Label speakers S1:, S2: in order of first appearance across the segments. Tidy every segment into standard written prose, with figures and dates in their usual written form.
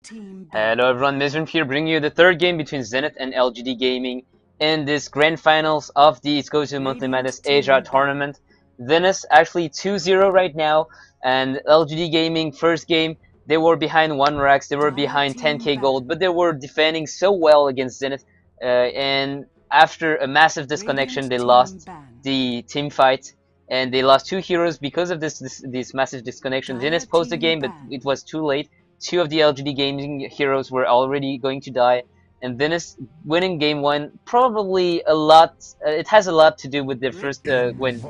S1: Hello everyone, Myzzrym here, bringing you the third game between Zenith and LGD Gaming in this grand finals of the Gosu Monthly Madness Asia tournament. Zenith actually 2-0 right now, and LGD Gaming first game, they were behind 1 racks, they were behind 10k gold, but they were defending so well against Zenith, and after a massive disconnection, they lost the team fight. And they lost 2 heroes because of this massive disconnection. Zenith paused the game, but it was too late. 2 of the LGD gaming heroes were already going to die, and Zenith winning game 1 probably a lot. It has a lot to do with their first win.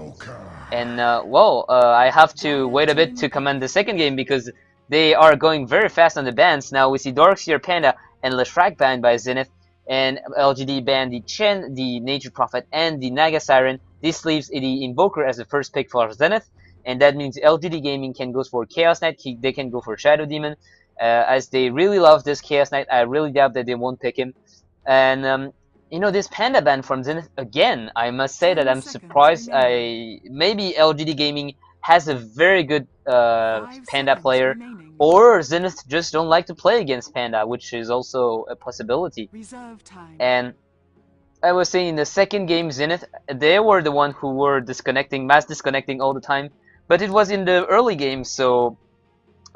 S1: And I have to wait a bit to comment the second game because they are going very fast on the bans. Now we see Darkseer Panda and Leshrac banned by Zenith, and LGD banned the Chen, the Nature Prophet, and the Naga Siren. This leaves the Invoker as the first pick for Zenith, and that means LGD Gaming can go for Chaos Knight, they can go for Shadow Demon, as they really love this Chaos Knight. I really doubt that they won't pick him. And you know, this Panda ban from Zenith, again, I must say that I'm surprised. Maybe LGD Gaming has a very good Panda player, or Zenith just don't like to play against Panda, which is also a possibility. And I was saying in the second game, Zenith, they were the one who were mass disconnecting all the time, but it was in the early game, so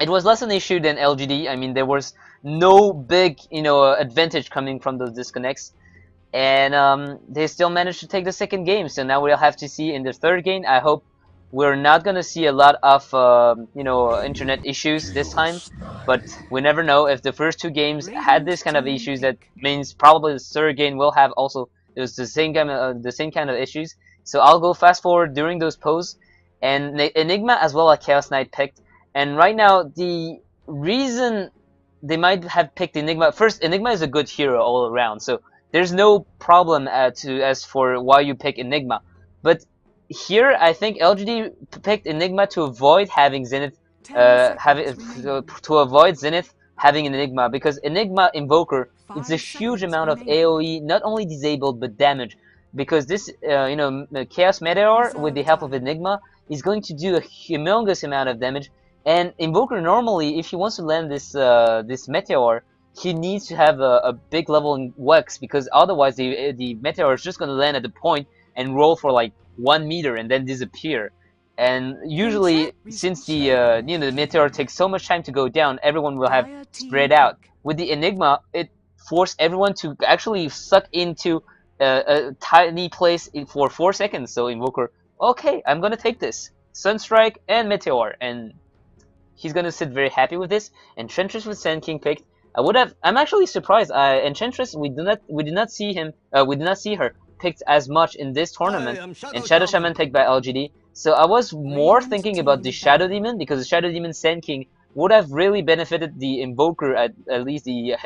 S1: it was less an issue than LGD. I mean, there was no big, advantage coming from those disconnects, and they still managed to take the second game. So now we'll have to see in the third game. I hope we're not gonna see a lot of internet issues this time, but we never know. If the first 2 games had this kind of issues, that means probably the third game will have also the same kind of issues. So I'll go fast forward during those poses, and Enigma as well as Chaos Knight picked. And right now, the reason they might have picked Enigma, first, Enigma is a good hero all around, so there's no problem as for why you pick Enigma. But here, I think LGD picked Enigma to avoid having Zenith, to avoid Zenith having an Enigma, because Enigma Invoker, it's a huge amount of AOE, not only disabled but damage, because this Chaos Meteor with the help of Enigma is going to do a humongous amount of damage. And Invoker normally, if he wants to land this Meteor, he needs to have a big level in Wex, because otherwise the Meteor is just going to land at the point and roll for like 1 meter and then disappear. And usually, since the Meteor takes so much time to go down, everyone will have spread out. With the Enigma, it forced everyone to actually suck into a tiny place for 4 seconds. So Invoker, okay, I'm gonna take this Sunstrike and Meteor, and he's gonna sit very happy with this. Enchantress with Sand King picked. I'm actually surprised. Enchantress, we did not see her picked as much in this tournament, and Shadow Shaman picked by LGD. So I was more thinking about the Shadow Demon, because the Shadow Demon Sand King would have really benefited the Invoker, at least the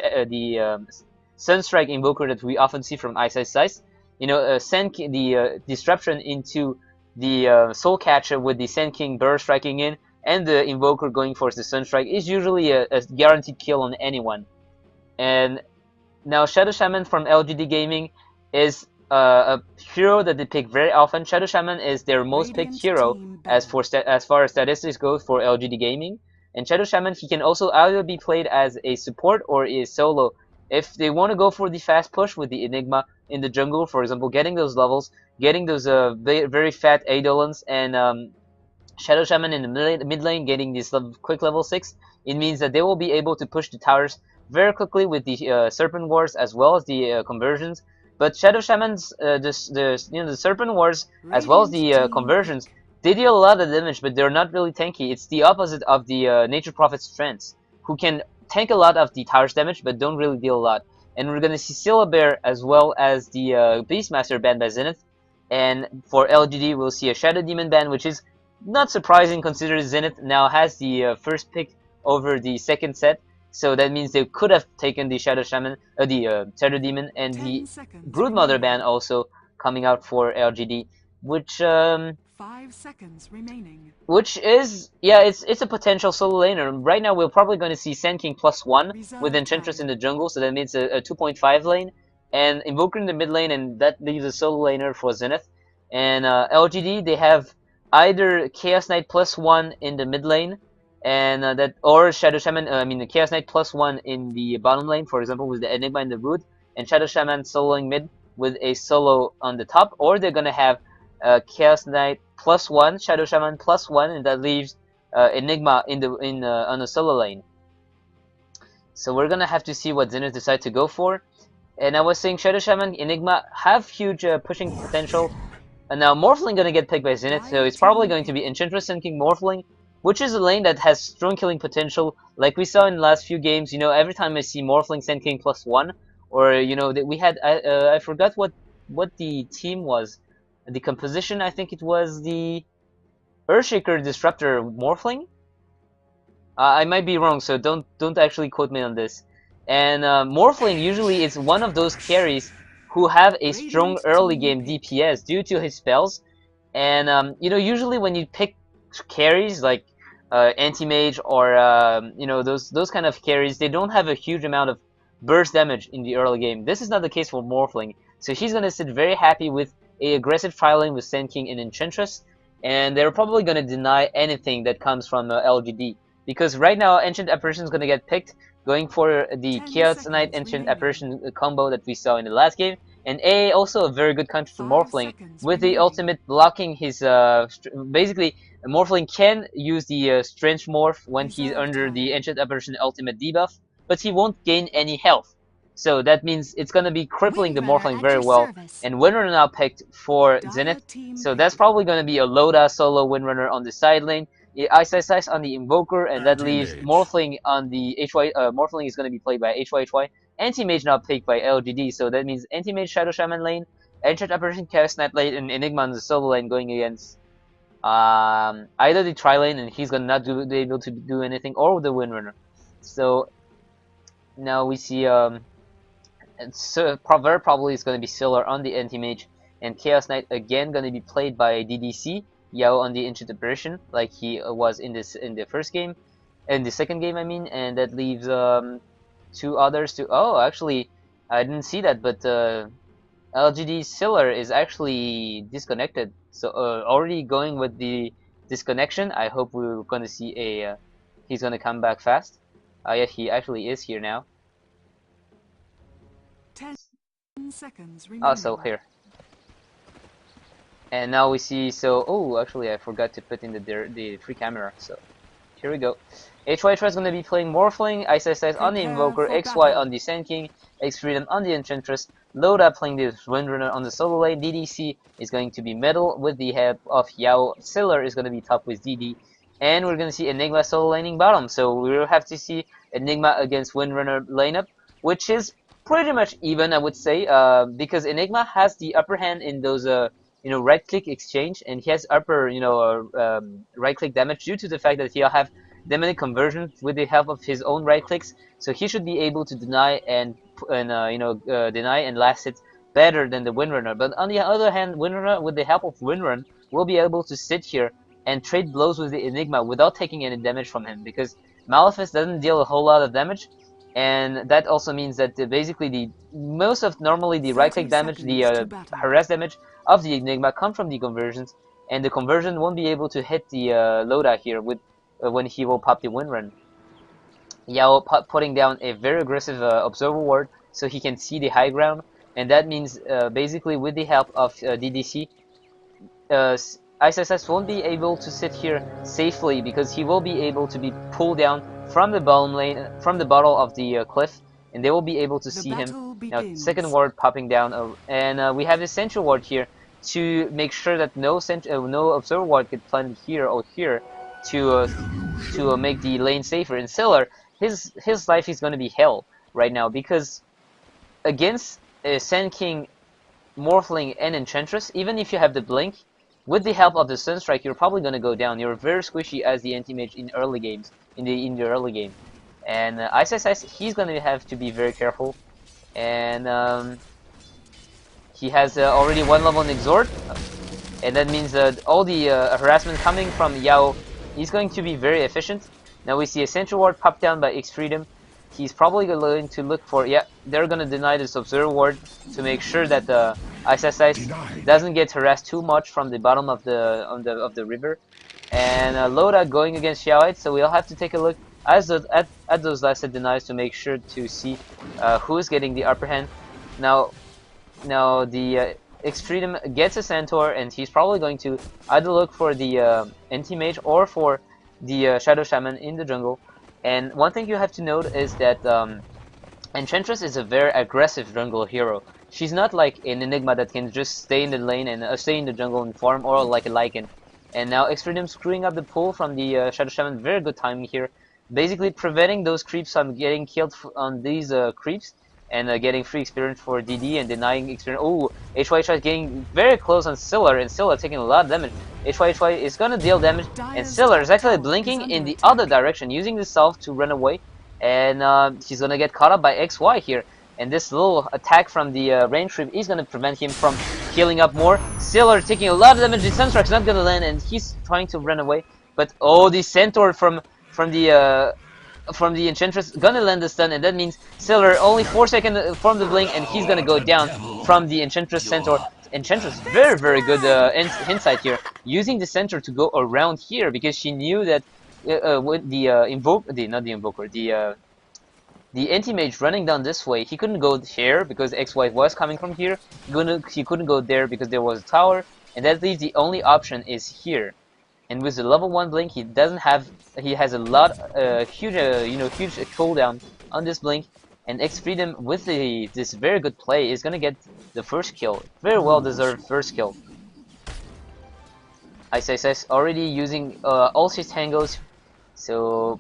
S1: Sunstrike Invoker that we often see from Ice Ice Ice. The disruption into the Soul Catcher with the Sand King burst striking in, and the Invoker going for the Sunstrike is usually a guaranteed kill on anyone. And now Shadow Shaman from LGD Gaming is a hero that they pick very often. Shadow Shaman is their most picked hero as far as statistics go for LGD Gaming. And Shadow Shaman, he can also either be played as a support or a solo. If they want to go for the fast push with the Enigma in the jungle, for example, getting those levels, getting those very fat Eidolons, and Shadow Shaman in the mid lane getting this quick level 6, it means that they will be able to push the towers very quickly with the Serpent Wars as well as the conversions. But Shadow Shaman's the Serpent Wars as well as the conversions, they deal a lot of damage, but they're not really tanky. It's the opposite of the Nature Prophet's strengths, who can tank a lot of the towers damage but don't really deal a lot. And we're gonna see Syllabear as well as the Beastmaster banned by Zenith. And for LGD, we'll see a Shadow Demon ban, which is not surprising considering Zenith now has the first pick over the second set. So that means they could have taken the Shadow Shaman, the Shadow Demon, and the Broodmother ban also coming out for LGD, which
S2: 5 seconds remaining.
S1: Which is, yeah, it's a potential solo laner. Right now we're probably going to see Sand King +1 with Enchantress in the jungle, so that means a 2.5 lane, and Invoker in the mid lane, and that leaves a solo laner for Zenith. And LGD, they have either Chaos Knight +1 in the mid lane, and that or Shadow Shaman. I mean the Chaos Knight +1 in the bottom lane, for example, with the Enigma in the root, and Shadow Shaman soloing mid with a solo on the top, or they're gonna have Chaos Knight +1, Shadow Shaman +1, and that leaves Enigma on the solo lane. So we're gonna have to see what Zenith decide to go for. And I was saying Shadow Shaman, Enigma have huge pushing potential. And now Morphling gonna get picked by Zenith, so it's probably going to be Enchantress and King Morphling, which is a lane that has strong killing potential. Like we saw in the last few games, you know, every time I see Morphling Sand King +1, or you know that we had I forgot what the team was, the composition. I think it was the Earthshaker Disruptor Morphling. I might be wrong, so don't actually quote me on this. And Morphling usually is one of those carries who have a strong early game DPS due to his spells. And you know, usually when you pick carries like Anti-Mage or you know, those kind of carries, they don't have a huge amount of burst damage in the early game. This is not the case for Morphling, so he's gonna sit very happy with a aggressive trialing with Sand King and Enchantress, and they're probably gonna deny anything that comes from LGD. Because right now, Ancient Apparition is going to get picked, going for the Chaos Knight Ancient Apparition combo that we saw in the last game, and also a very good counter to Morphling, with the ultimate blocking his, basically, Morphling can use the Strange Morph when he's under the Ancient Apparition ultimate debuff, but he won't gain any health. So that means it's going to be crippling the Morphling very well, and Windrunner now picked for Zenith, so that's probably going to be a Loda solo Windrunner on the side lane, Ice on the Invoker, and that leaves Morphling on the HY. Morphling is going to be played by HYHY. Anti-Mage now picked by LGD, so that means Anti-Mage Shadow Shaman lane, Ancient Apparition Chaos Knight lane, and Enigma on the solo lane going against either the Tri lane, and he's gonna not be able to do anything, or the Windrunner. So now we see very probably it's going to be Siller on the Anti-Mage, and Chaos Knight again going to be played by DDC. Yao on the Ancient Apparition, like he was in the second game, I mean, and that leaves two others to. Oh, actually, I didn't see that, but LGD Siller is actually disconnected. So already going with the disconnection. I hope we're gonna see a he's gonna come back fast. Yeah, he actually is here now.
S2: 10 seconds remaining.
S1: Oh, so here. And now we see, so, oh, actually I forgot to put in the free camera, so here we go. HY is going to be playing Morphling, Ice on the Invoker, XY on the Sand King, X Freedom on the Enchantress, Loda playing the Windrunner on the solo lane, DDC is going to be middle with the help of Yao, Siller is going to be top with DD, and we're going to see Enigma solo laning bottom, so we will have to see Enigma against Windrunner lineup, which is pretty much even, I would say, because Enigma has the upper hand in those you know, right-click exchange, and he has upper, you know, right-click damage due to the fact that he'll have demonic conversion with the help of his own right-clicks. So he should be able to deny and you know, deny and last hit better than the Windrunner. But on the other hand, Windrunner, with the help of Windrun, will be able to sit here and trade blows with the Enigma without taking any damage from him, because Malefice doesn't deal a whole lot of damage. And that also means that basically normally the right-click damage, the harass damage of the Enigma come from the conversions, and the conversion won't be able to hit the Loda here with when he will pop the Windrun. Yao putting down a very aggressive Observer Ward so he can see the high ground, and that means basically with the help of DDC, ISSS won't be able to sit here safely because he will be able to be pulled down from the bottom lane, from the bottom of the cliff, and they will be able to see him. Now, second ward popping down, and we have a central ward here to make sure that no observer ward get planted here or here to make the lane safer. And Siller, his life is going to be hell right now because against Sand King, Morphling, and Enchantress, even if you have the blink, with the help of the Sunstrike, you're probably going to go down. You're very squishy as the anti-mage in early games, in the early game. And Ice, he's going to have to be very careful. And he has already one level in Exhort, and that means that all the harassment coming from Yao, he's going to be very efficient. Now we see a Central Ward pop down by X Freedom. He's probably going to look for, yeah, they're going to deny this Observer Ward to make sure that Ice doesn't get harassed too much from the bottom of the river. and Loda going against Xiaoite, so we'll have to take a look at those last set denies to make sure to see who's getting the upper hand. Now the Extreme gets a Centaur, and he's probably going to either look for the Anti-Mage or for the Shadow Shaman in the jungle. And one thing you have to note is that Enchantress is a very aggressive jungle hero. She's not like an Enigma that can just stay in the lane and stay in the jungle and farm, or like a Lycan. And now Extreme screwing up the pull from the Shadow Shaman. Very good timing here, basically preventing those creeps from getting killed on these creeps, and getting free experience for DD and denying experience. Oh, HY is getting very close on Scylla, and Scylla taking a lot of damage. HY is gonna deal damage, and Scylla is actually blinking in the other direction, using the self to run away, and he's gonna get caught up by XY here. And this little attack from the range creep is gonna prevent him from healing up more. Scylla taking a lot of damage. The Sunstruck's not gonna land, and he's trying to run away. But oh, the Centaur from the Enchantress gonna land the stun, and that means Scylla only 4 seconds from the blink, and he's gonna go down from the Enchantress Centaur. Enchantress very good insight here, using the Centaur to go around here, because she knew that with the the Anti-Mage running down this way, he couldn't go here because XY was coming from here. He couldn't go there because there was a tower, and that leaves the only option is here. And with the level 1 blink, he has a lot, huge cooldown on this blink. And X-Freedom with this very good play is gonna get the first kill, very well deserved first kill. ISS already using all his tangos, so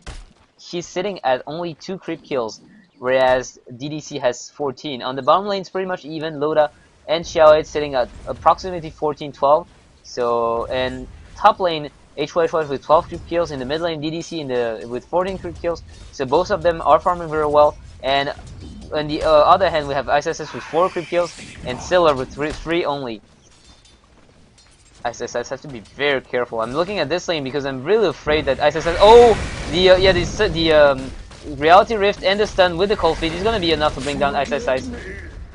S1: he's sitting at only 2 creep kills, whereas DDC has 14. On the bottom lane, it's pretty much even. Loda and Xiaoite sitting at approximately 14-12. So, and top lane, HY with 12 creep kills. In the mid lane, DDC with 14 creep kills. So both of them are farming very well. And on the other hand, we have ISS with 4 creep kills and Scylla with 3 only. ISS has to be very careful. I'm looking at this lane because I'm really afraid that ISS. Oh, the Reality Rift and the stun with the cold feet is gonna be enough to bring down ISS.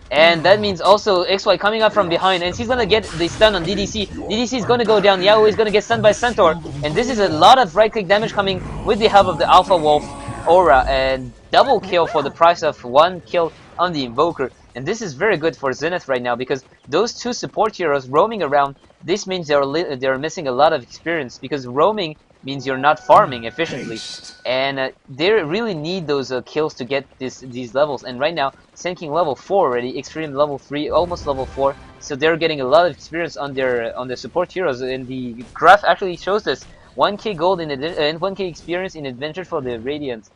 S1: And that means also XY coming up from behind, and he's gonna get the stun on DDC. DDC is gonna go down. Yao is gonna get stunned by Centaur, and this is a lot of right-click damage coming with the help of the Alpha Wolf Aura, and double kill for the price of 1 kill on the Invoker. And this is very good for Zenith right now, because those 2 support heroes roaming around, this means they're missing a lot of experience, because roaming means you're not farming efficiently, and they really need those kills to get these levels. And right now, Sand level 4 already, Extreme level 3, almost level 4, so they're getting a lot of experience on their support heroes. And the graph actually shows this: 1k gold and 1k experience in Adventure for the Radiant,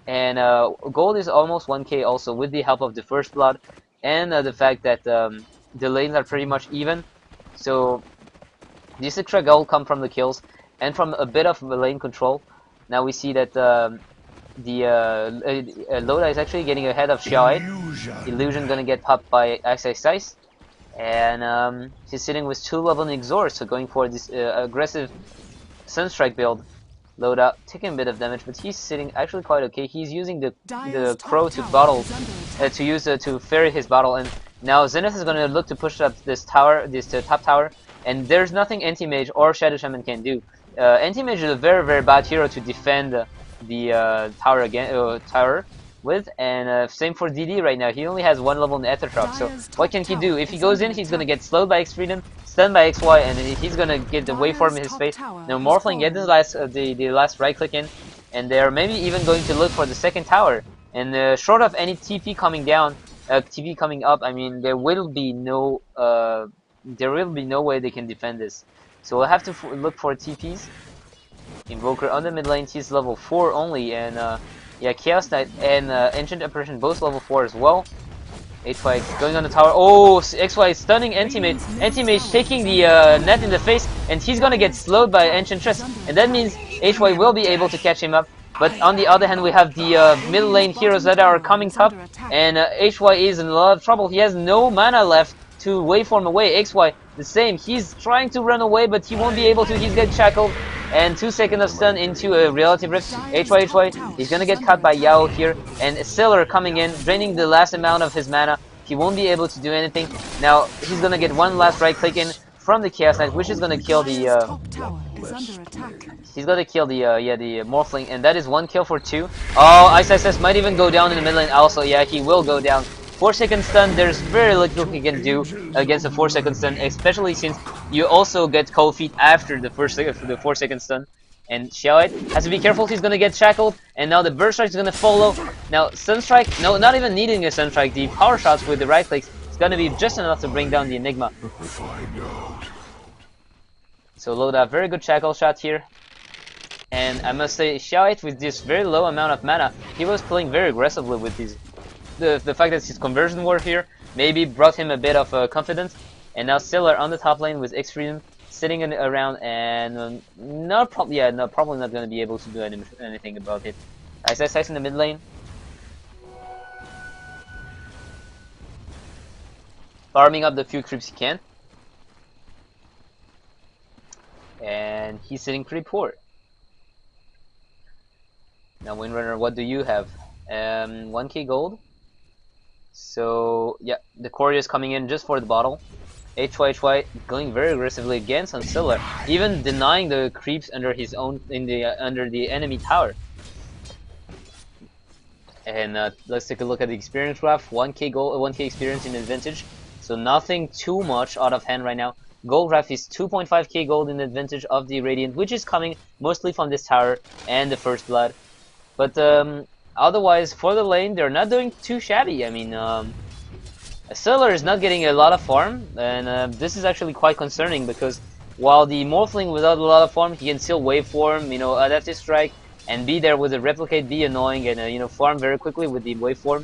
S1: and gold is almost 1k also, with the help of the First Blood and the fact that the lanes are pretty much even. So this extra gold come from the kills and from a bit of lane control. Now we see that Loda is actually getting ahead of Xiaoite. Illusion gonna get popped by Ice, and he's sitting with 2 level Exor, so going for this aggressive Sunstrike build. Loda taking a bit of damage, but he's sitting actually quite okay. He's using the crow to bottle, to ferry his bottle, and now Zenith is gonna look to push up this tower, this top tower, and there's nothing Anti-Mage or Shadow Shaman can do. Anti-Mage is a very bad hero to defend the tower with, and same for DD right now. He only has 1 level in the Ether Shock, so what can he do? If he goes in, he's gonna get slowed by X-Freedom, stunned by XY, and he's gonna get the waveform in his face. Now Morphling gets the last right click in, and they're maybe even going to look for the second tower. And short of any TP coming down, TP coming up, I mean, there will be no way they can defend this. So we'll have to look for TPs. Invoker on the mid lane, he's level 4 only, and yeah, Chaos Knight and Ancient Apparition both level 4 as well. HY going on the tower. Oh, XY stunning Anti-Mage. Anti-Mage taking the net in the face, and he's gonna get slowed by Enchantress, and that means HY will be able to catch him up. But on the other hand, we have the middle lane heroes that are coming top, and HY is in a lot of trouble. He has no mana left to waveform away. XY the same. He's trying to run away, but he won't be able to. He's getting shackled, and 2 seconds of stun into a Relative Rift. HY, he's gonna get caught by Yao here, and Scylla coming in, draining the last amount of his mana. He won't be able to do anything. Now he's gonna get 1 last right click in from the Chaos Knight, which is gonna kill the
S2: is under attack.
S1: He's got to kill the the Morphling, and that is 1 kill for 2. Oh, IGMMA might even go down in the mid lane. Also, yeah, he will go down. 4-second stun. There's very little he can do against a 4-second stun, especially since you also get cold feet after the 4-second stun. And Xiaoed has to be careful. He's gonna get shackled, and now the burst strike is gonna follow. Now Sunstrike, no, not even needing a Sunstrike. The power shots with the right clicks is gonna be just enough to bring down the Enigma. So Loda, very good shackle shot here. And I must say, Xiaoed with this very low amount of mana, he was playing very aggressively with these. The fact that his conversion war here maybe brought him a bit of confidence. And now Siller on the top lane with Extreme sitting around, and probably not going to be able to do anything about it. IGMMA in the mid lane. Farming up the few creeps he can. And he's sitting pretty poor. Now Windrunner, what do you have? 1k gold. So yeah, the courier is coming in just for the bottle. HY going very aggressively against on Siller, even denying the creeps under his own under the enemy tower. And let's take a look at the experience graph. 1k gold, 1k experience in advantage. So nothing too much out of hand right now. Gold graph is 2.5k gold in advantage of the Radiant, which is coming mostly from this tower and the First Blood. But otherwise, for the lane, they're not doing too shabby. I mean, Siller is not getting a lot of farm, and this is actually quite concerning because while the Morphling without a lot of farm, he can still waveform, you know, adaptive strike, and be there with a replicate, be annoying, and you know, farm very quickly with the waveform.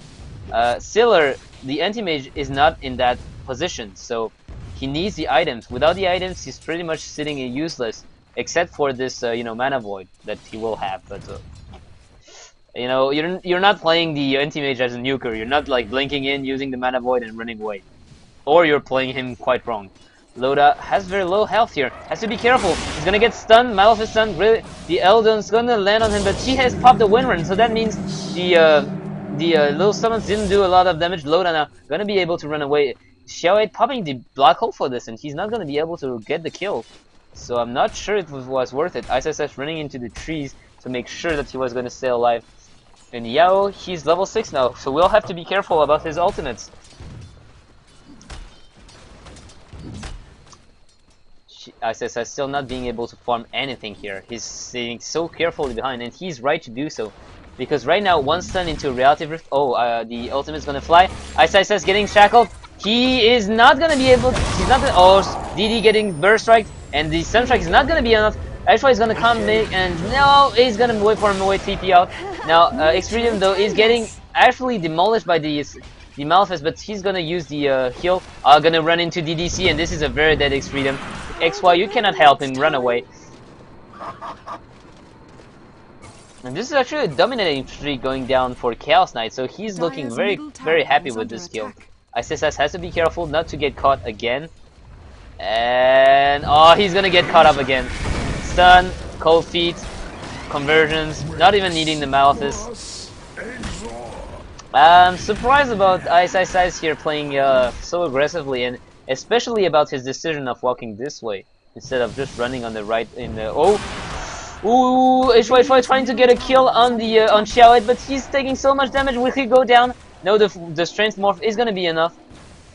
S1: Siller, the anti-mage, is not in that position, so he needs the items. Without the items, he's pretty much sitting useless, except for this, you know, mana void that he will have. But you know, you're not playing the anti-mage as a nuker. You're not like blinking in, using the mana void, and running away, or you're playing him quite wrong. Loda has very low health here. Has to be careful. He's gonna get stunned. Malphite stunned. Really, the Eldon's gonna land on him, but she has popped the Windrun, so that means the little summons didn't do a lot of damage. Loda now gonna be able to run away. Xiaoed popping the black hole for this, and he's not gonna be able to get the kill. So I'm not sure it was worth it. ISS running into the trees to make sure that he was gonna stay alive. And Yao, he's level 6 now, so we'll have to be careful about his ultimates. ISS still not being able to farm anything here. He's sitting so carefully behind, and he's right to do so. Because right now, one stun into Reality Rift. Oh, the ultimate's gonna fly. ISS getting shackled. He is not gonna be able to, he's not gonna, oh, DD getting burst strike, and the Sunstrike is not gonna be enough. Actually, he's gonna come in, and no, he's gonna wait for him away, TP out. Now, Extreme though is getting actually demolished by the Malphite, but he's gonna use the heal. Gonna run into DDC, and this is a very dead Extreme. XY, you cannot help him, run away. And this is actually a dominating streak going down for Chaos Knight, so he's looking very happy with this kill. ISS has to be careful not to get caught again. And oh, he's gonna get caught up again. Stun, cold feet, conversions, not even needing the Malphite. I'm surprised about ISS here playing so aggressively, and especially about his decision of walking this way instead of just running on the right in the HY trying to get a kill on the on Xiaoed, but he's taking so much damage. Will he go down? No, the strength morph is gonna be enough,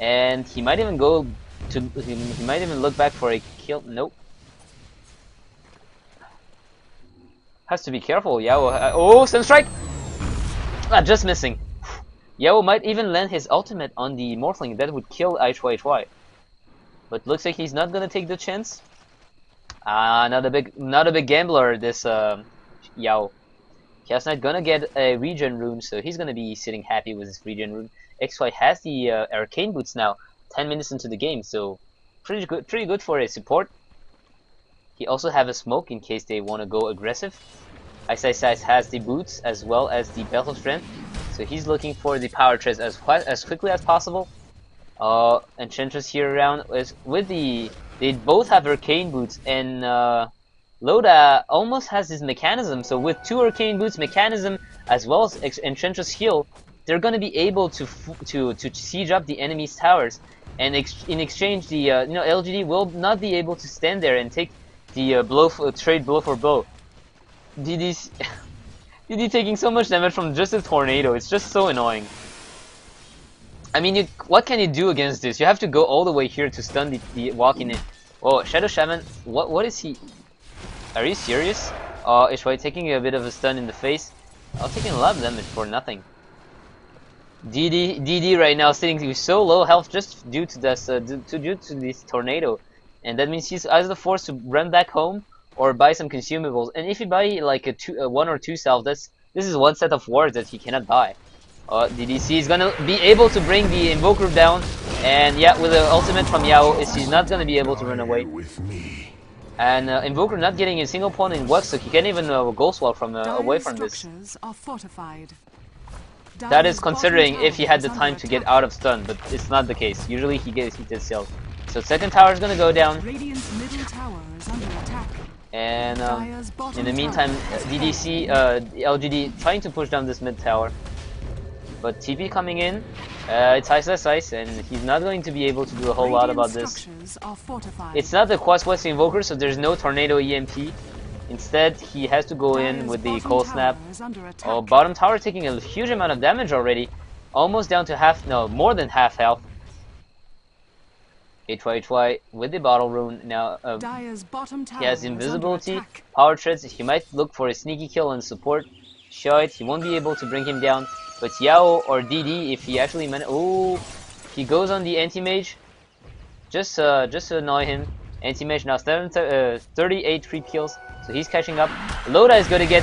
S1: and he might even go to he might even look back for a kill. Nope. Has to be careful. Yao. Oh, Sunstrike! Just missing. Yao might even land his ultimate on the Morphling. That would kill HY. But looks like he's not gonna take the chance. Not a big gambler. This Yao. Chaos Knight gonna get a regen rune, so he's gonna be sitting happy with his regen rune. XY has the arcane boots now. 10 minutes into the game, so pretty good for a support. He also have a smoke in case they want to go aggressive. ISS has the boots as well as the belt of strength, so he's looking for the power chest as quickly as possible. Enchantress here around is with the. They both have arcane boots, and Loda almost has his mechanism. So with 2 arcane boots, mechanism as well as Enchantress heal, they're going to be able to siege up the enemy's towers. And in exchange, the LGD will not be able to stand there and take the trade blow for blow. DD's DD taking so much damage from just a tornado. It's just so annoying. I mean, what can you do against this? You have to go all the way here to stun the walking in. Oh, Shadow Shaman, what is he? Are you serious? Ishwai taking a bit of a stun in the face. Taking a lot of damage for nothing. DD right now sitting with so low health just due to this due to this tornado, and that means he's either forced to run back home or buy some consumables. And if you buy like a 1 or 2 salve, this is one set of wards that he cannot buy. DDC is gonna be able to bring the Invoker down, and yeah, with the ultimate from Yao, he's not gonna be able to run away. And Invoker not getting a single pawn in Wax, so he can't even Ghost Walk from away from this. That is considering if he had the time to get out of stun, but it's not the case. Usually he gets hit himself. So second tower is gonna go down. And in the meantime, DDC, LGD trying to push down this mid tower. But TP coming in, it's ice, and he's not going to be able to do a whole lot about this. It's not the Quest Invoker, so there's no Tornado EMP. Instead, he has to go in with the Cold Snap. Bottom tower taking a huge amount of damage already. Almost down to half, no, more than half health. HY with the Bottle Rune. Now, he has Invisibility, Power Treads. He might look for a sneaky kill and support. Show it, he won't be able to bring him down. But Yao or DD, if he actually he goes on the Anti-Mage. Just to annoy him. Anti-Mage now 38 creep kills. So he's catching up. Loda is going to get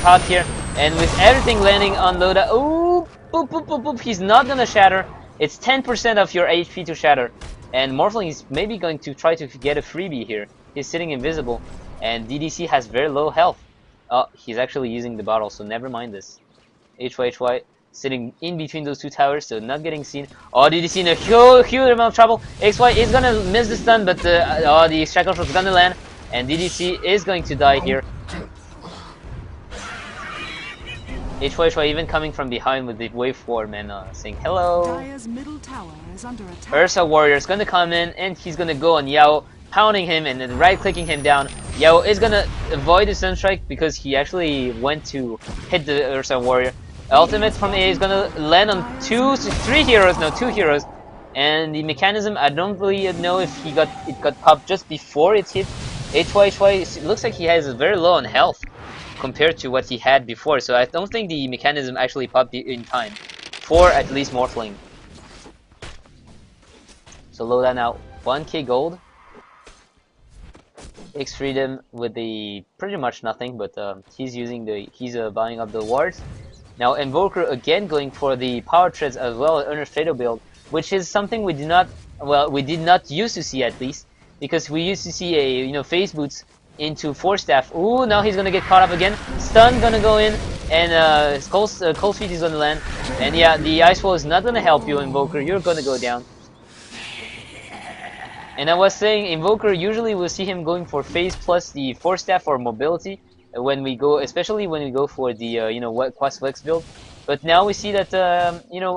S1: caught here, and with everything landing on Loda, ooh, boop, boop, boop, boop. He's not going to shatter. It's 10% of your HP to shatter, and Morphling is maybe going to try to get a freebie here. He's sitting invisible, and DDC has very low health. He's actually using the bottle, so never mind this. HY sitting in between those 2 towers, so not getting seen. DDC in a huge amount of trouble. XY is going to miss the stun, but the Shackle Shot is going to land. And DDC is going to die here. HY even coming from behind with the wave form and saying hello. Ursa Warrior is going to come in, and he's going to go on Yao, pounding him and then right-clicking him down. Yao is going to avoid the Sun Strike because he actually went to hit the Ursa Warrior. Ultimate from A is going to land on 2 heroes. And the mechanism, I don't really know if it got popped just before it hit. HY looks like he has very low on health compared to what he had before, so I don't think the mechanism actually popped in time for at least Morphling. So Loda now 1k gold. X Freedom with the pretty much nothing, but he's buying up the wards. Now Invoker again going for the Power Treads as well as Earnest Fatal build, which is something we did not used to see, at least. Because we used to see a phase boots into 4 staff. Ooh, now he's gonna get caught up again. Stun gonna go in, and Cold Feet is gonna land. And yeah, the Ice Wall is not gonna help you, Invoker. You're gonna go down. And I was saying, Invoker usually we'll see him going for phase plus the 4 staff or mobility when we go, especially when we go for the Quest Flex build. But now we see that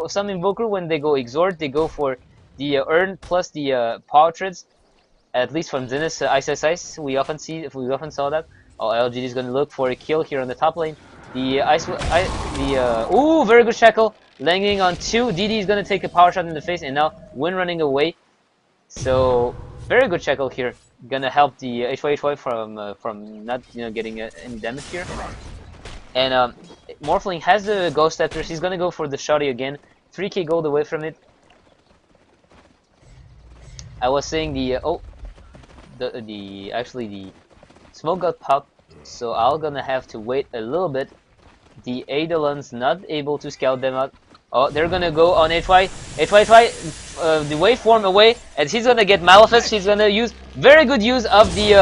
S1: some Invoker when they go Exhort, they go for the Earn plus the Power Treads. At least from Zenith Ice, we often saw that. LGD is gonna look for a kill here on the top lane. Ooh, very good Shackle, landing on 2. DD is gonna take a power shot in the face, and now Win running away. So very good Shackle here, gonna help the HY from not getting any damage here. And Morphling has the Ghost Scepters. He's gonna go for the Shotty again. 3k gold away from it. I was saying the smoke got popped, so I'm gonna have to wait a little bit. The Eidolon's not able to scout them out. They're gonna go on HY, the waveform away, and he's gonna get Malefice. He's gonna use very good use of the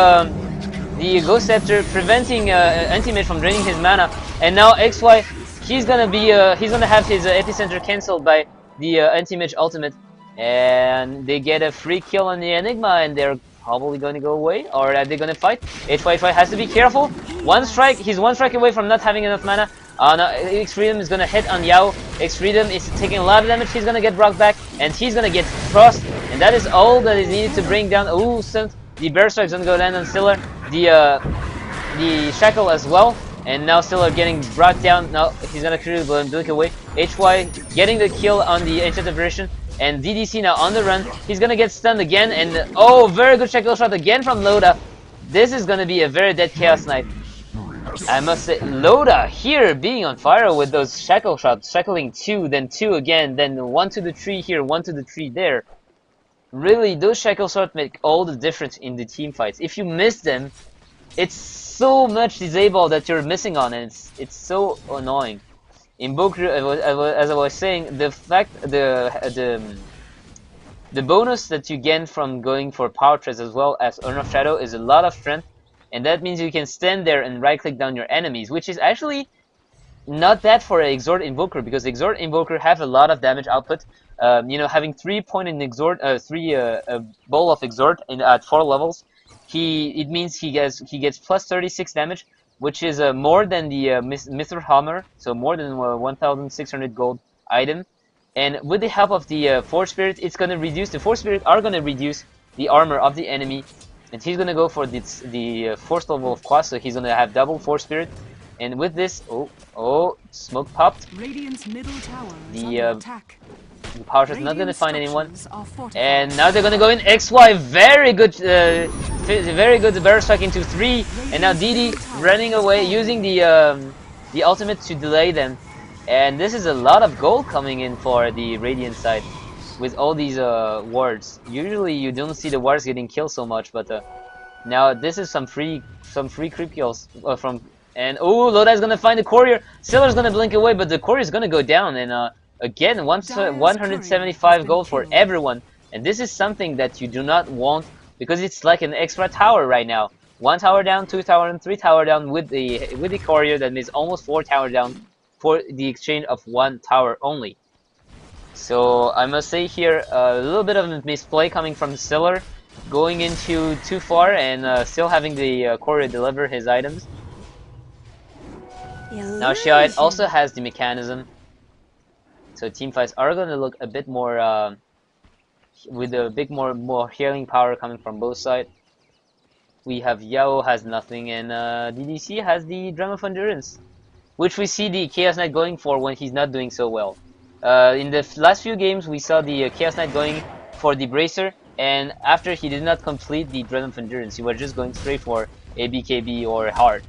S1: Ghost Scepter, preventing Anti-Mage from draining his mana. And now XY, he's gonna have his Epicenter cancelled by the Anti-Mage ultimate. And they get a free kill on the Enigma, and they're probably going to go away, or are they going to fight? HY has to be careful. He's 1 strike away from not having enough mana. No, X Freedom is going to hit on Yao. X Freedom is taking a lot of damage. He's going to get brought back, and he's going to get Frost, and that is all that is needed to bring down. Ooh, the Bear Strike is going to go land on Stiller. the shackle as well, and now still are getting brought down. Now he's gonna clearly blink away. HY getting the kill on the Enchantress version, and DDC now on the run. He's gonna get stunned again, and oh, very good shackle shot again from Loda. This is gonna be a very dead Chaos Knight. I must say, Loda here being on fire with those shackle shots, shackling 2, then 2 again, then 1 to the tree here, 1 to the tree there. Really, those shackle shots make all the difference in the team fights. If you miss them, it's so much disable that you're missing on, and it's so annoying. Invoker, as I was saying, the fact the bonus that you get from going for power threads as well as Urn of Shadow is a lot of strength, and that means you can stand there and right click down your enemies, which is actually not that for an Exhort Invoker, because Exhort Invoker have a lot of damage output. You know, having 3 point in Exhort, bowl of Exhort at 4 levels, it means he gets plus 36 damage, which is more than the Myzzrym, so more than 1,600 gold item. And with the help of the Force Spirit, it's gonna reduce the Force Spirit are gonna reduce the armor of the enemy, and he's gonna go for the 4th level of Quas, so he's gonna have double Force Spirit. And with this, oh, smoke popped.
S2: Radiant's middle tower is
S1: The
S2: under attack.
S1: the power is not gonna find anyone,
S2: Structures are fortified.
S1: and now they're gonna go in XY. Very good barrel strike into 3, and now DD running away using the ultimate to delay them. And this is a lot of gold coming in for the Radiant side with all these wards. Usually you don't see the wards getting killed so much, but now this is some free creep kills from. And oh, Loda is gonna find the courier. Siller's gonna blink away, but the courier is gonna go down. And again, 175 gold for everyone. And this is something that you do not want, because it's like an extra tower right now. 1 tower down, 2 tower down, 3 tower down with the courier. That means almost 4 tower down for the exchange of 1 tower only. So I must say here, a little bit of a misplay coming from Siller, going into too far and still having the courier deliver his items. Now Shiite also has the mechanism, so team fights are going to look a bit more with a bit more healing power coming from both sides. We have Yao has nothing, and DDC has the Drum of Endurance, which we see the Chaos Knight going for when he's not doing so well. In the last few games, we saw the Chaos Knight going for the Bracer, and after he did not complete the Drum of Endurance, he was just going straight for ABKB or Hard.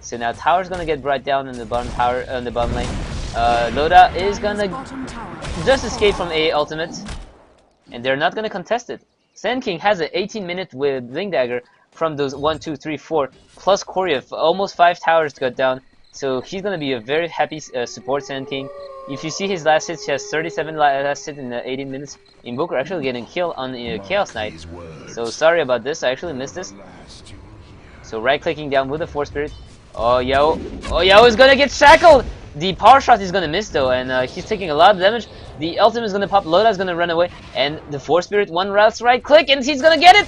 S1: So now tower's gonna get brought down in the bottom tower, on the bottom lane. Loda is gonna just escape from A ultimate, and they're not gonna contest it. Sand King has an 18-minute with Blink Dagger from those 1, 2, 3, 4 plus Courier, almost 5 towers got down. So he's gonna be a very happy support Sand King. If you see his last hits, he has 37 last hit in 18 minutes. Invoker actually getting killed on Chaos Knight. So sorry about this, I actually missed this. So right clicking down with the Force Spirit. Oh Yao is gonna get shackled! The power shot is gonna miss though, and he's taking a lot of damage. The ultimate is gonna pop, Loda is gonna run away, and the Force Spirit one routes right click, and he's gonna get it!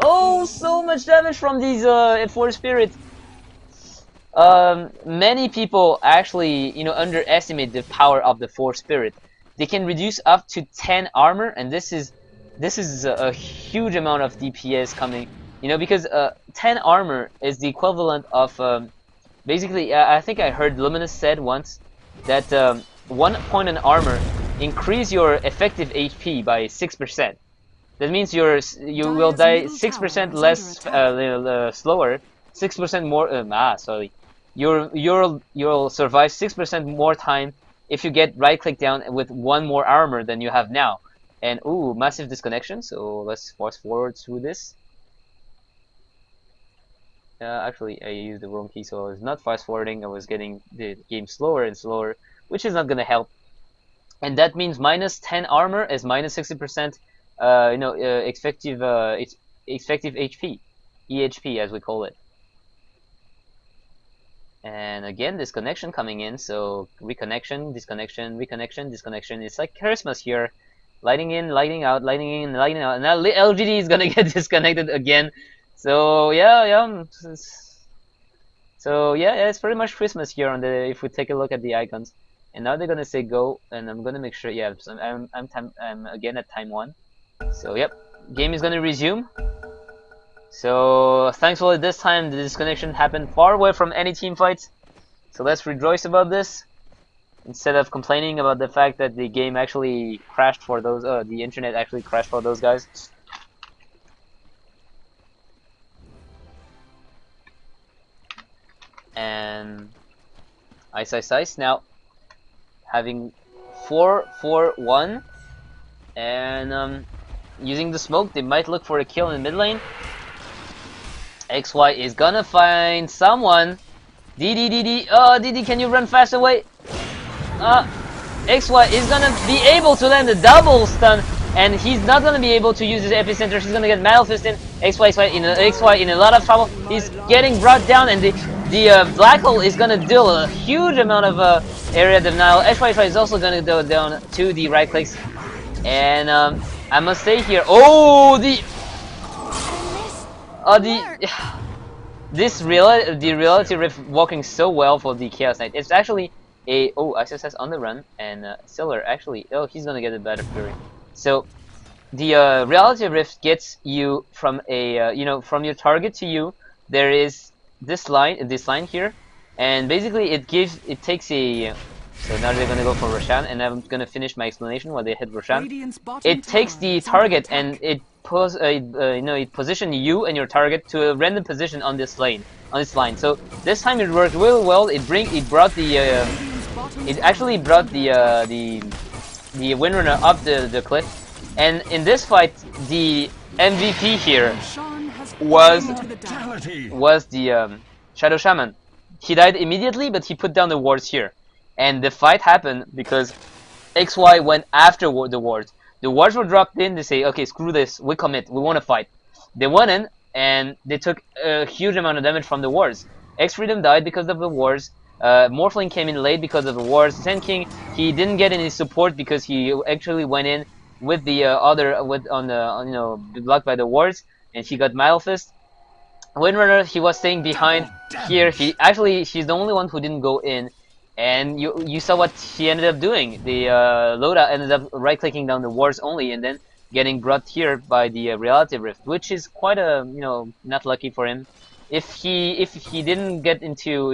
S1: Oh, so much damage from these Force Spirit. Many people actually, you know, underestimate the power of the Force Spirit. They can reduce up to 10 armor, and this is a huge amount of DPS coming. You know, because 10 armor is the equivalent of basically, I think I heard Luminous said once that 1 point in armor increase your effective HP by 6%. That means you will die 6% less slower, 6% more. Sorry, you'll survive 6% more time if you get right click down with 1 more armor than you have now. And ooh, massive disconnection. So let's fast forward through this. Actually, I used the wrong key, so I was not fast forwarding. I was getting the game slower and slower, which is not gonna help. And that means minus 10 armor is minus 60%. Effective HP, EHP as we call it. And again, disconnection coming in. So reconnection, disconnection, reconnection, disconnection. It's like Christmas here. Lighting in, lighting out, lighting in, lighting out. And now LGD is gonna get disconnected again. So yeah. So yeah, it's pretty much Christmas here on the. If we take a look at the icons, and now they're gonna say go, and I'm gonna make sure. Yeah, so I'm again at time 1. So yep, game is gonna resume. So thankfully this time the disconnection happened far away from any team fights. So let's rejoice about this instead of complaining about the fact that the game actually crashed for those. The internet actually crashed for those guys. And Ice now having 4-4-1, and using the smoke they might look for a kill in mid lane. XY is gonna find someone. DD, oh DD, can you run fast away? XY is gonna be able to land a double stun, and he's not gonna be able to use his epicenter. He's gonna get Metal Fist in. XY in a lot of trouble. He's getting brought down, and the black hole is gonna deal a huge amount of area denial. XY is also gonna go down to the right clicks, and I must say here, oh the reality rift working so well for the Chaos Knight. It's actually a ISS on the run, and Siller actually he's gonna get a better fury. So the reality rift gets you from a from your target to you. There is this line here, and basically it takes a. So now they're gonna go for Roshan, and I'm gonna finish my explanation while they hit Roshan. It takes the target and it it positions you and your target to a random position on this line. So this time it worked really well. It actually brought the Windrunner up the cliff, and in this fight the MVP here was the Shadow Shaman. He died immediately, but he put down the wards here, and the fight happened because XY went after the wards. The wards were dropped in. They say, okay, screw this, we commit, we want to fight. They went in and they took a huge amount of damage from the wards. X-Freedom died because of the wards. Morphling came in late because of the wards. Sen King, he didn't get any support because he actually went in with the blocked by the wards, and he got Malfist. Windrunner, he was staying behind here. She's the only one who didn't go in, and you saw what he ended up doing. The Loda ended up right-clicking down the wards only, and then getting brought here by the reality rift, which is quite a not lucky for him. If he didn't get into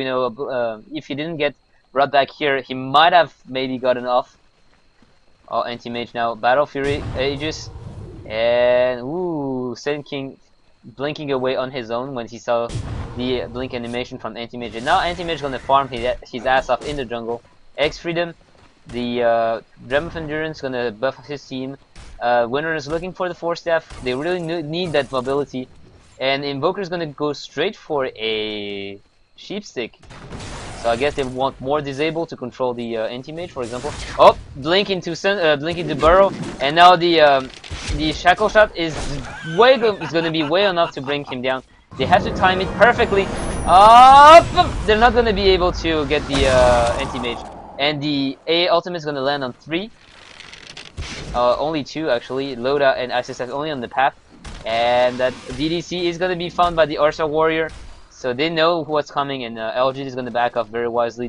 S1: if he didn't get brought back here, he might have maybe gotten off. Oh, anti-mage now, Battle Fury, Aegis, and Sen King blinking away on his own when he saw the blink animation from anti-mage. And now anti-mage gonna farm his ass off in the jungle. X-Freedom, the Gem of Endurance gonna buff his team. Windrunner is looking for the Force Staff. They really need that mobility. And Invoker's gonna go straight for a Sheep Stick. So I guess they want more disable to control the anti-mage, for example. Oh, blink into Burrow, and now the Shackle Shot is gonna be way enough to bring him down. They have to time it perfectly. They're not gonna be able to get the anti-mage, and the A ultimate is gonna land on 3. Only 2 actually. Loda and ISSF only on the path, and that DDC is gonna be found by the Ursa Warrior. So they know what's coming, and LGD is going to back off very wisely.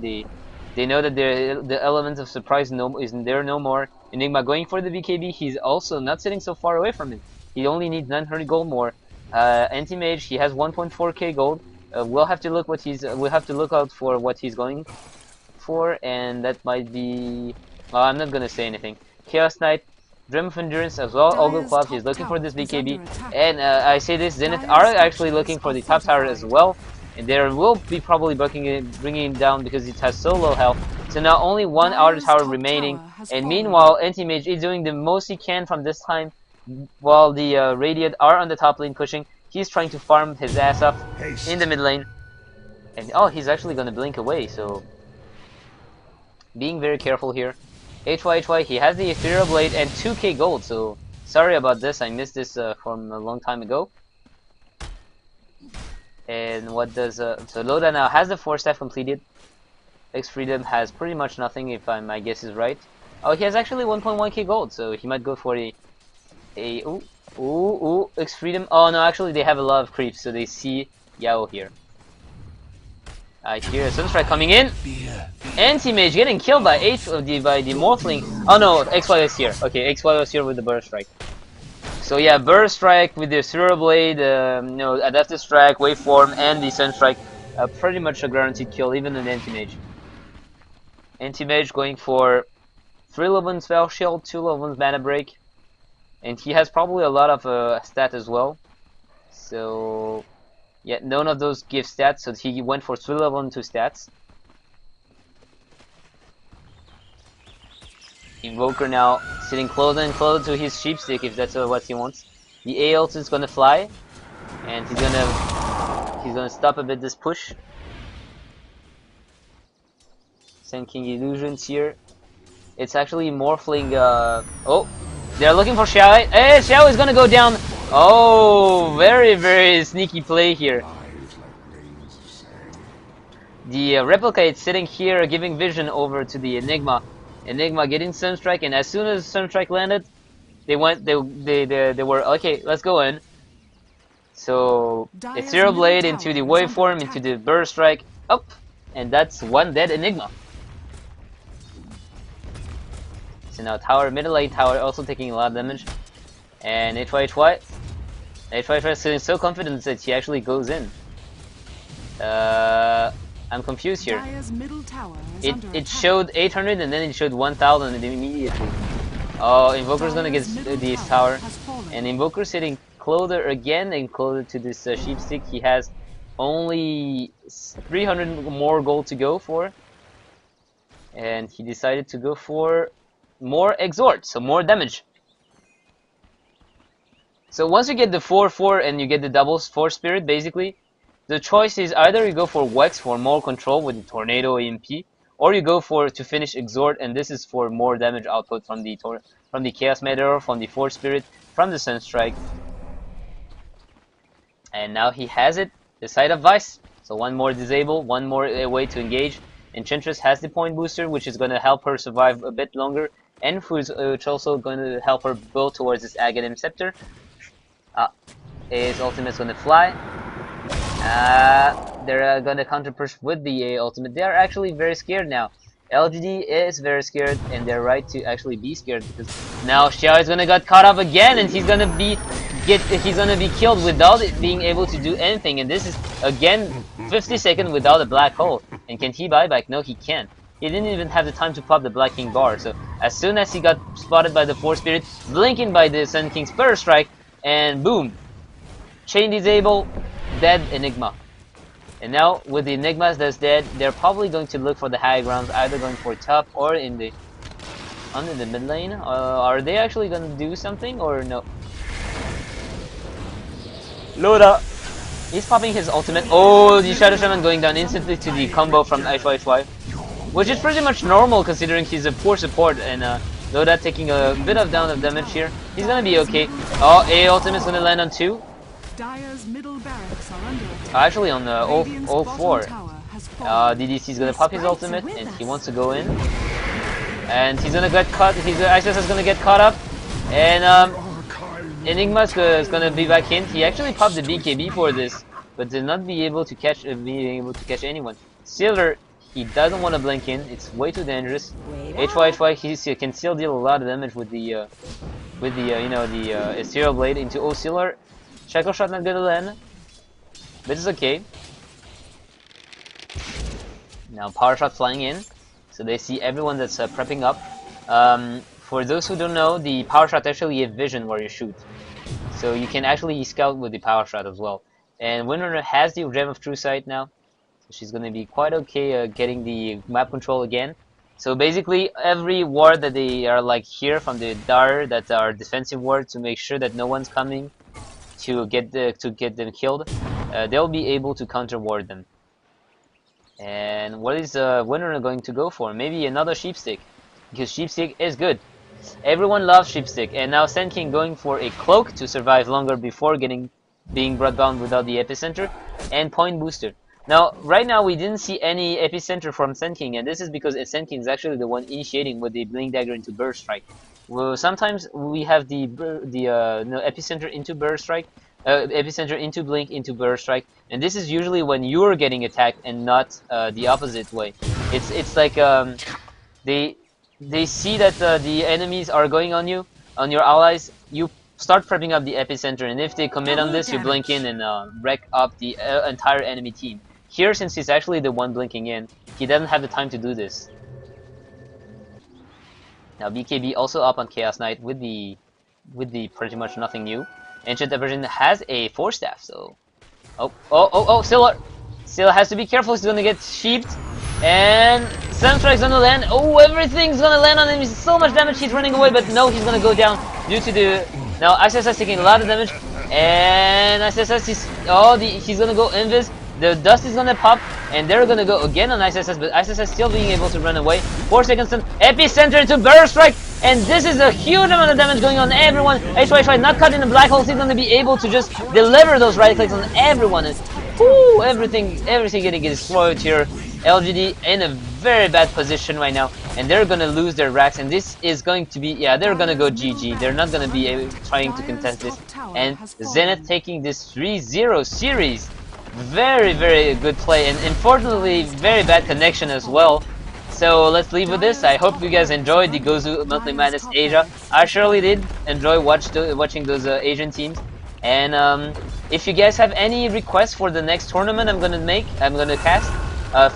S1: They know that the element of surprise isn't there no more. Enigma going for the BKB. He's also not sitting so far away from it. He only needs 900 gold more. Anti-mage, he has 1.4k gold. We'll have to look out for what he's going for, and that might be. I'm not going to say anything. Chaos Knight, Dream of Endurance as well. Ogle Club, he's looking for this BKB, and I say this, Zenith are actually looking for the top tower as well, and they will be probably bringing him down because it has so low health. So now only one outer tower remaining, and meanwhile anti-mage is doing the most he can from this time, while the Radiant are on the top lane pushing. He's trying to farm his ass up in the mid lane, and he's actually gonna blink away, so being very careful here. HY, he has the Ethereal Blade and 2k gold, so sorry about this, I missed this from a long time ago. And what does, so Loda now has the 4 staff completed. X-Freedom has pretty much nothing, if my guess is right. Oh, he has actually 1.1k gold, so he might go for X-Freedom. Oh no, actually they have a lot of creeps, so they see Yao here. I hear a Sunstrike coming in. Anti-mage getting killed by the Morphling. Oh no, XY is here. Okay, XY was here with the Burst Strike. So yeah, Burst Strike with the Zero Blade, Adaptive Strike, Waveform, and the Sun Strike, pretty much a guaranteed kill, even an Anti-Mage. Anti-Mage going for 3 level Spell Shield, 2 level Mana Break, and he has probably a lot of stat as well. So yeah, none of those give stats, so he went for 3 level 2 stats. Invoker now sitting closer and closer to his Sheepstick if that's what he wants. The A ult is gonna fly, and he's gonna stop a bit this push. Sand King illusions here. It's actually morphling. Oh, they're looking for Xiao. Hey, Xiao is gonna go down. Oh, very sneaky play here. The Replicate sitting here, giving vision over to the Enigma. Enigma getting Sunstrike, and as soon as Sunstrike landed, they were okay. Let's go in. So it's Zero Blade into the Waveform, into the Burst Strike, up, and that's one dead Enigma. So now tower, middle lane tower, also taking a lot of damage, and HYHY is so confident that he actually goes in. I'm confused here. It showed 800 and then it showed 1000 immediately. Oh, Invoker's gonna get this tower, and Invoker's sitting closer again and closer to this Sheepstick. He has only 300 more gold to go for, and he decided to go for more Exhort, so more damage. So once you get the 4/4 and you get the double Force Spirit, basically, the choice is either you go for Wex for more control with the Tornado EMP, or you go for to finish Exhort, and this is for more damage output from the Chaos Meteor, from the Force Spirit, from the Sunstrike. And now he has it, the Sight of Vice. So one more disable, one more way to engage. Enchantress has the point booster, which is going to help her survive a bit longer, and which also going to help her build towards this Aghanim Scepter. His ultimate's going to fly. They're gonna counter push with the ultimate. They are actually very scared now. LGD is very scared, and they're right to actually be scared, because now Xiao is gonna get caught up again, and he's gonna be killed without it being able to do anything. And this is again 50 seconds without a black hole. And can he buyback? No, he can't. He didn't even have the time to pop the Black King bar. So as soon as he got spotted by the Force Spirit, blinking by the Sun King's Burst Strike, and boom, chain disable. Dead Enigma. And now with the Enigmas that's dead, they're probably going to look for the high grounds, either going for top or in the mid lane. Are they actually going to do something or no? Loda, he's popping his ultimate. Oh, the Shadow Shaman going down instantly to the combo from HYHY, which is pretty much normal considering he's a poor support, and Loda taking a bit of down of damage here. He's gonna be okay. Oh, A ultimate's gonna land on 2.
S2: Dire's middle barracks are under attack.
S1: Actually on 0-4. DDC is gonna pop his ultimate, and he wants to go in. And he's gonna get caught. His Access is gonna get caught up. And Enigma is gonna be back in. He actually popped the BKB for this, but did not be able to catch anyone. Sealer, he doesn't want to blink in. It's way too dangerous. HYHY, he can still deal a lot of damage with the Ethereal Blade into Sealer. Shackle Shot not gonna land, but it's okay. Now Power Shot flying in, so they see everyone that's prepping up. For those who don't know, the Power Shot actually a vision where you shoot, so you can actually scout with the Power Shot as well. And Winrunner has the Gem of True Sight now, so she's gonna be quite okay getting the map control again. So basically, every ward that they are like here from the Dar that are defensive wards to make sure that no one's coming to get them killed, they'll be able to counter ward them. And what is Winrunner going to go for? Maybe another Sheepstick, because Sheepstick is good. Everyone loves Sheepstick, and now Sand King going for a cloak to survive longer before being brought down without the epicenter, and point booster. Now, right now we didn't see any epicenter from Sand King, and this is because Sand King is actually the one initiating with the Blink Dagger into Burst Strike. Well, sometimes we have the epicenter into Burst Strike, epicenter into Blink into Burst Strike, and this is usually when you're getting attacked and not the opposite way. It's like they see that the enemies are going on you, on your allies. You start prepping up the epicenter, and if they commit on this, you blink in and wreck up the entire enemy team. Here, since he's actually the one blinking in, he doesn't have the time to do this. Now BKB also up on Chaos Knight with the pretty much nothing new. Ancient Diversion has a 4-staff, so Scylla has to be careful. He's gonna get sheeped, and Sunstrike's gonna land. Oh, everything's gonna land on him. He's so much damage. He's running away, but no, he's gonna go down due to the now ISSS taking a lot of damage, and ISSS he's gonna go invis. The dust is gonna pop, and they're gonna go again on ISSS, but ISSS still being able to run away. 4 seconds in, epicenter into Burrow Strike, and this is a huge amount of damage going on everyone. HY not caught in the black holes. He's gonna be able to just deliver those right clicks on everyone, and whoo, everything getting destroyed here. LGD in a very bad position right now, and they're gonna lose their racks, and this is going to be, yeah, they're gonna go GG. They're not gonna be trying to contest this, and Zenith taking this 3-0 series. Very, very good play, and unfortunately very bad connection as well. So let's leave with this. I hope you guys enjoyed the Gosu Monthly Madness Asia. I surely did enjoy watching those Asian teams. And if you guys have any requests for the next tournament I'm gonna cast,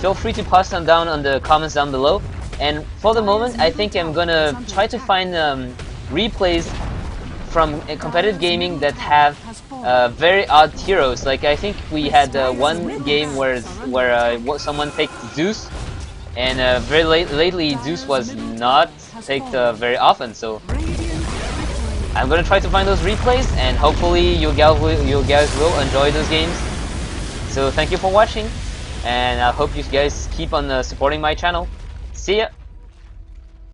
S1: feel free to post them down on the comments down below. And for the moment, I think I'm gonna try to find replays from competitive gaming that have very odd heroes. Like I think we had one game where someone picked Zeus, and very lately Zeus was not picked very often. So I'm gonna try to find those replays, and hopefully you guys will enjoy those games. So thank you for watching, and I hope you guys keep on supporting my channel. See ya!